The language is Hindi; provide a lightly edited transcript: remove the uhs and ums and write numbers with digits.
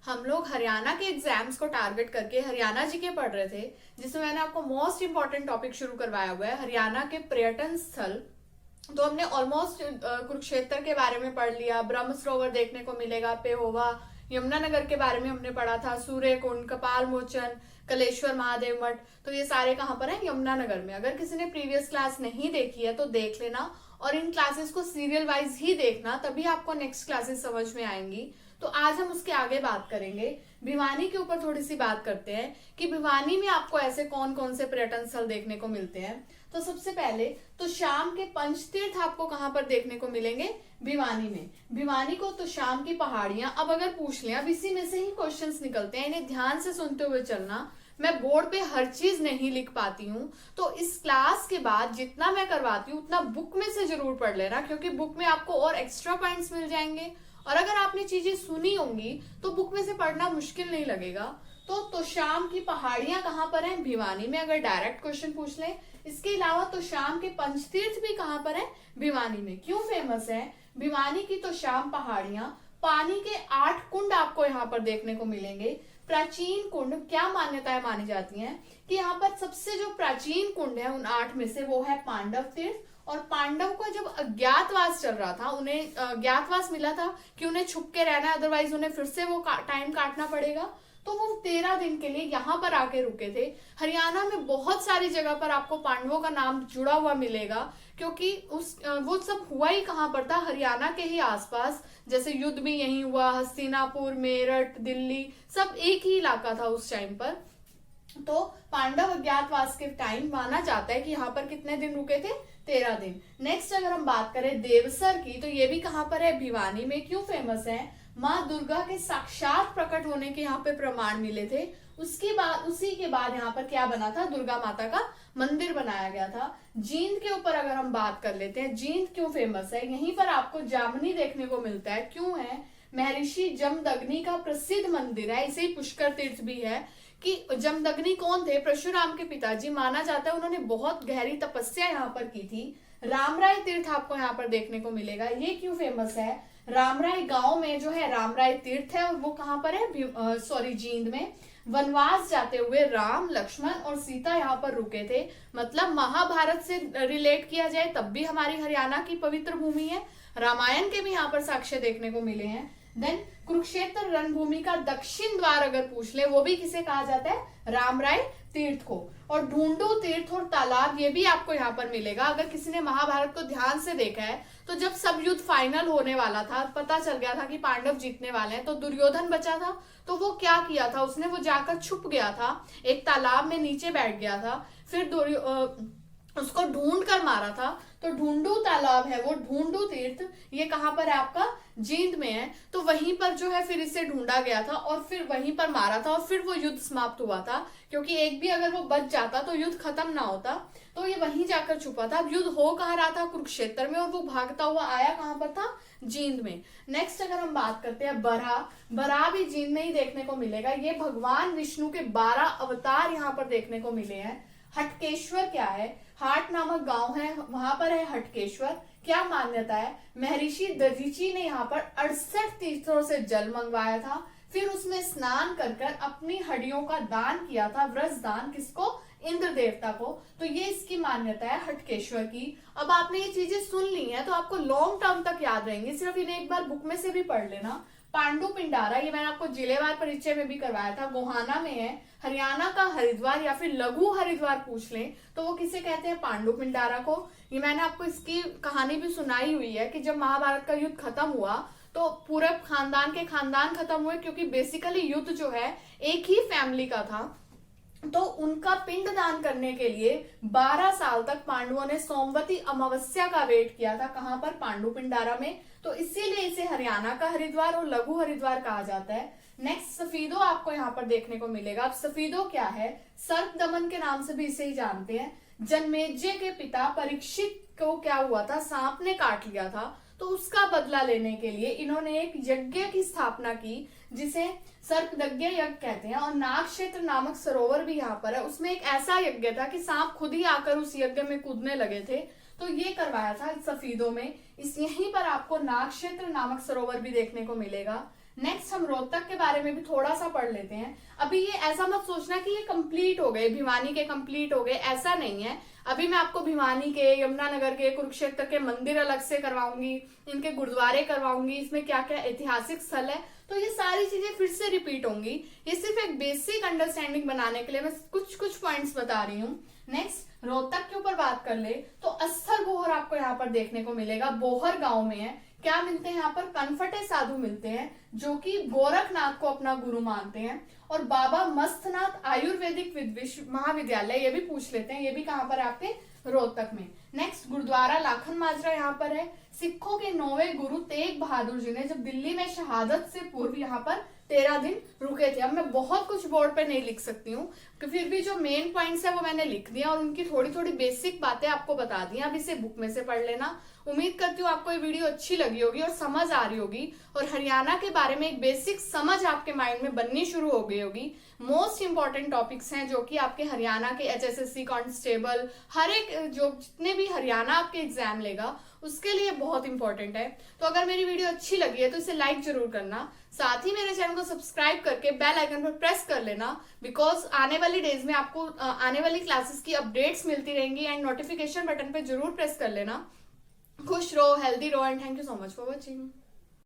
हम लोग हरियाणा के एग्जाम्स को टारगेट करके हरियाणा जी के पढ़ रहे थे, जिसमें मैंने आपको मोस्ट इंपॉर्टेंट टॉपिक शुरू करवाया हुआ है हरियाणा के पर्यटन स्थल। तो हमने ऑलमोस्ट कुरुक्षेत्र के बारे में पढ़ लिया, ब्रह्म सरोवर देखने को मिलेगा, पेहोवा, यमुनानगर के बारे में हमने पढ़ा था, सूर्य कुंड, कपाल मोचन, कलेश्वर महादेव मठ। तो ये सारे कहाँ पर है? यमुनानगर में। अगर किसी ने प्रीवियस क्लास नहीं देखी है तो देख लेना, और इन क्लासेस को सीरियल वाइज ही देखना, तभी आपको नेक्स्ट क्लासेस समझ में आएंगी। तो आज हम उसके आगे बात करेंगे, भिवानी के ऊपर थोड़ी सी बात करते हैं कि भिवानी में आपको ऐसे कौन कौन से पर्यटन स्थल देखने को मिलते हैं। तो सबसे पहले तो शाम के पंचतीर्थ आपको कहाँ पर देखने को मिलेंगे? भिवानी में। भिवानी को तो शाम की पहाड़ियां, अब अगर पूछ लें, अब इसी में से ही क्वेश्चंस निकलते हैं, इन्हें ध्यान से सुनते हुए चलना। मैं बोर्ड पे हर चीज नहीं लिख पाती हूँ, तो इस क्लास के बाद जितना मैं करवाती हूँ उतना बुक में से जरूर पढ़ लेना, क्योंकि बुक में आपको और एक्स्ट्रा पॉइंट्स मिल जाएंगे। और अगर आपने चीजें सुनी होंगी तो बुक में से पढ़ना मुश्किल नहीं लगेगा। तो शाम की पहाड़ियां कहाँ पर हैं? भिवानी में, अगर डायरेक्ट क्वेश्चन पूछ लें। इसके अलावा तो शाम के पंचतीर्थ भी कहाँ पर है? भिवानी में। क्यों फेमस है भिवानी की तो शाम पहाड़ियां? पानी के 8 कुंड आपको यहाँ पर देखने को मिलेंगे। प्राचीन कुंड, क्या मान्यताएं मानी जाती हैं कि यहाँ पर सबसे जो प्राचीन कुंड है उन 8 में से, वो है पांडव तीर्थ। और पांडव को जब अज्ञातवास चल रहा था, उन्हें अज्ञातवास मिला था कि उन्हें छुप के रहना है, अदरवाइज उन्हें फिर से वो टाइम काटना पड़ेगा, तो वो 13 दिन के लिए यहाँ पर आके रुके थे। हरियाणा में बहुत सारी जगह पर आपको पांडवों का नाम जुड़ा हुआ मिलेगा, क्योंकि वो सब हुआ ही कहाँ पर था? हरियाणा के ही आसपास। जैसे युद्ध भी यही हुआ, हस्तिनापुर, मेरठ, दिल्ली, सब एक ही इलाका था उस टाइम पर। तो पांडव अज्ञातवास के टाइम माना जाता है कि यहाँ पर कितने दिन रुके थे? 13 दिन। नेक्स्ट अगर हम बात करें देवसर की, तो ये भी कहाँ पर है? भिवानी में। क्यों फेमस है? माँ दुर्गा के साक्षात प्रकट होने के यहाँ पे प्रमाण मिले थे। उसी के बाद यहाँ पर क्या बना था? दुर्गा माता का मंदिर बनाया गया था। जींद के ऊपर अगर हम बात कर लेते हैं, जींद क्यों फेमस है? यहीं पर आपको जामनी देखने को मिलता है। क्यों है? महर्षि जमदग्नि का प्रसिद्ध मंदिर है, इसे ही पुष्कर तीर्थ भी है। कि जमदग्नि कौन थे? परशुराम के पिताजी। माना जाता है उन्होंने बहुत गहरी तपस्या यहाँ पर की थी। रामराय तीर्थ आपको यहाँ पर देखने को मिलेगा। ये क्यों फेमस है? रामराय गांव में जो है रामराय तीर्थ है, और वो कहाँ पर है? जींद में। वनवास जाते हुए राम, लक्ष्मण और सीता यहाँ पर रुके थे। मतलब महाभारत से रिलेट किया जाए तब भी हमारी हरियाणा की पवित्र भूमि है। रामायण के भी यहाँ पर साक्ष्य देखने को मिले हैं। देन कुरुक्षेत्र रणभूमि का दक्षिण द्वार अगर पूछ ले, वो भी किसे कहा जाता है? रामराय तीर्थ को। और ढूंढू तीर्थ और तालाब, ये भी आपको यहाँ पर मिलेगा। अगर किसी ने महाभारत को ध्यान से देखा है, तो जब सब युद्ध फाइनल होने वाला था, पता चल गया था कि पांडव जीतने वाले हैं, तो दुर्योधन बचा था, तो वो क्या किया था? उसने वो जाकर छुप गया था, एक तालाब में नीचे बैठ गया था, फिर उसको ढूंढ कर मारा था। तो ढूंढू तालाब है वो, ढूंढू तीर्थ, ये कहाँ पर है? आपका जींद में है। तो वहीं पर जो है फिर इसे ढूंढा गया था, और फिर वहीं पर मारा था, और फिर वो युद्ध समाप्त हुआ था। क्योंकि एक भी अगर वो बच जाता तो युद्ध खत्म ना होता, तो ये वहीं जाकर छुपा था। अब युद्ध हो कहाँ रहा था? कुरुक्षेत्र में, और वो भागता हुआ आया कहाँ पर था? जींद में। नेक्स्ट अगर हम बात करते हैं बरा भी जींद में ही देखने को मिलेगा। ये भगवान विष्णु के 12 अवतार यहाँ पर देखने को मिले हैं। हटकेश्वर क्या है? हाट नामक गांव है, वहां पर है हटकेश्वर। क्या मान्यता है? महर्षि दधीची ने यहाँ पर 68 तीर्थों से जल मंगवाया था, फिर उसमें स्नान कर कर अपनी हड्डियों का दान किया था, व्रज दान। किसको? इंद्र देवता को। तो ये इसकी मान्यता है हटकेश्वर की। अब आपने ये चीजें सुन ली हैं तो आपको लॉन्ग टर्म तक याद रहेंगी, सिर्फ इन्हें एक बार बुक में से भी पढ़ लेना। पांडु पिंडारा, ये मैंने आपको जिलेवार परिचय में भी करवाया था, गोहाना में है। हरियाणा का हरिद्वार या फिर लघु हरिद्वार पूछ लें तो वो किसे कहते हैं? पांडु पिंडारा को। ये मैंने आपको इसकी कहानी भी सुनाई हुई है कि जब महाभारत का युद्ध खत्म हुआ तो पूरे खानदान के खानदान खत्म हुए, क्योंकि बेसिकली युद्ध जो है एक ही फैमिली का था। तो उनका पिंड दान करने के लिए 12 साल तक पांडवों ने सोमवती अमावस्या का वेट किया था। कहां पर? पांडु पिंडारा में। तो इसीलिए इसे हरियाणा का हरिद्वार और लघु हरिद्वार कहा जाता है। नेक्स्ट सफीदो आपको यहाँ पर देखने को मिलेगा। अब सफीदो क्या है? सर्प दमन के नाम से भी इसे ही जानते हैं। जनमेजय के पिता परीक्षित को क्या हुआ था? सांप ने काट लिया था, तो उसका बदला लेने के लिए इन्होंने एक यज्ञ की स्थापना की, जिसे सर्पदज्ञ यज्ञ कहते हैं। और नागक्षेत्र नामक सरोवर भी यहाँ पर है, उसमें एक ऐसा यज्ञ था कि सांप खुद ही आकर उस यज्ञ में कूदने लगे थे। तो ये करवाया था सफीदों में। यहीं पर आपको नागक्षेत्र नामक सरोवर भी देखने को मिलेगा। नेक्स्ट हम रोहतक के बारे में भी थोड़ा सा पढ़ लेते हैं। अभी ये ऐसा मत सोचना कि ये कंप्लीट हो गए, भिवानी के कंप्लीट हो गए, ऐसा नहीं है। अभी मैं आपको भिवानी के, यमुनानगर के, कुरुक्षेत्र के मंदिर अलग से करवाऊंगी, इनके गुरुद्वारे करवाऊंगी, इसमें क्या क्या ऐतिहासिक स्थल है, तो ये सारी चीजें फिर से रिपीट होंगी। ये सिर्फ एक बेसिक अंडरस्टैंडिंग बनाने के लिए मैं कुछ पॉइंट्स बता रही हूँ। नेक्स्ट रोहतक के ऊपर बात कर ले तो अस्थल बोहर आपको यहाँ पर देखने को मिलेगा। बोहर गांव में है। क्या मिलते हैं यहाँ पर? कनफटे साधु मिलते हैं जो कि गोरखनाथ को अपना गुरु मानते हैं। और बाबा मस्तनाथ आयुर्वेदिक महाविद्यालय, ये भी पूछ लेते हैं, ये भी कहाँ पर है आपके? रोहतक में। नेक्स्ट गुरुद्वारा लाखन माजरा यहाँ पर है। सिखों के 9वें गुरु तेग बहादुर जी ने जब दिल्ली में शहादत से पूर्व यहाँ पर 13 दिन रुके थे। अब मैं बहुत कुछ बोर्ड पे नहीं लिख सकती हूँ, फिर भी जो मेन पॉइंट्स है वो मैंने लिख दिया और उनकी थोड़ी थोड़ी बेसिक बातें आपको बता दी। अब इसे बुक में से पढ़ लेना। उम्मीद करती हूँ आपको ये वीडियो अच्छी लगी होगी और समझ आ रही होगी, और हरियाणा के बारे में एक बेसिक समझ आपके माइंड में बननी शुरू हो गई होगी। मोस्ट इंपॉर्टेंट टॉपिक्स हैं जो कि आपके हरियाणा के HSSC कांस्टेबल, हर एक जो जितने भी हरियाणा आपके एग्जाम लेगा उसके लिए बहुत इंपॉर्टेंट है। तो अगर मेरी वीडियो अच्छी लगी है तो इसे लाइक जरूर करना, साथ ही मेरे चैनल को सब्सक्राइब करके बेल आइकन पर प्रेस कर लेना, बिकॉज आने वाली डेज में आपको आने वाली क्लासेस की अपडेट्स मिलती रहेंगी। एंड नोटिफिकेशन बटन पे जरूर प्रेस कर लेना। खुश रहो, हेल्दी रहो, and thank you so much for watching.